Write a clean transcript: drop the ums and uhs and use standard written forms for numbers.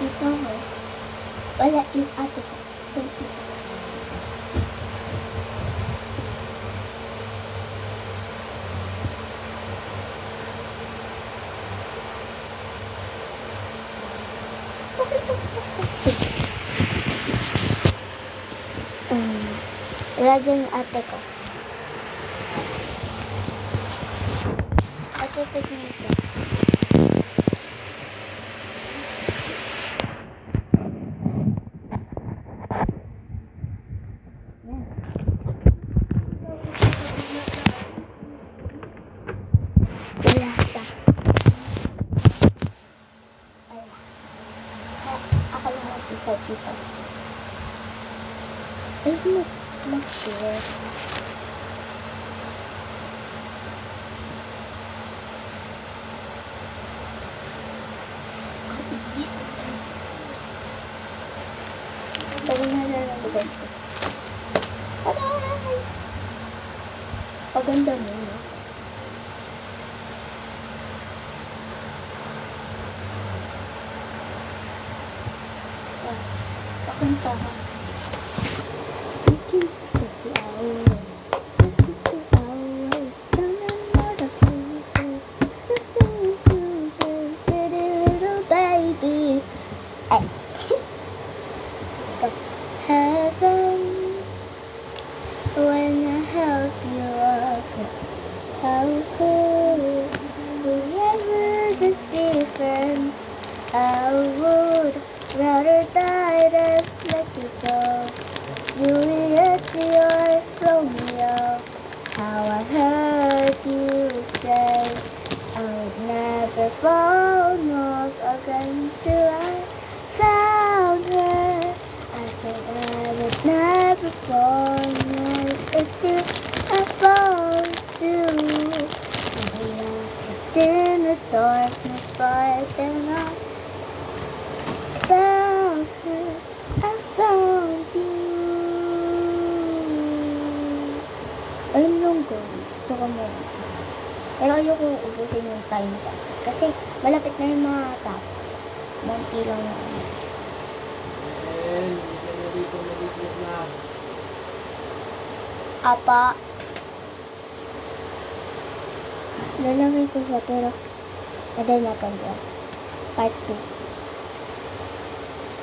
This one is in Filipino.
Ito mo. Wala yung ate ko. Ito. Bakit ito masakit? Wala dyan yung ate ko. Ate ko dito. Wala siya. Wala. Ako lang mag-isa dito. Ay, mag-share. Pagod na nalagod ko. Bye-bye! Paganda mo, no? Pakanta ka. I can stick the hours. Just stick the hours. Down another place. Just think you this pretty little baby. Heaven, when I help you walk, how could we ever just be friends? I would rather die than let you go. Juliet, you're Romeo. How I heard you say I would never fall in love again till I found her. I said I would never fall unless it's you I fall to. I lost in the darkness, but then I found her. I found you. Ayun lang gusto ko mo. Pero ayoko ubusin yung time dyan. Kasi malapit na yung mga tapos. Bunti lang na ano. Apa. Lalagay ko siya pero natin natin dyan. Part 2.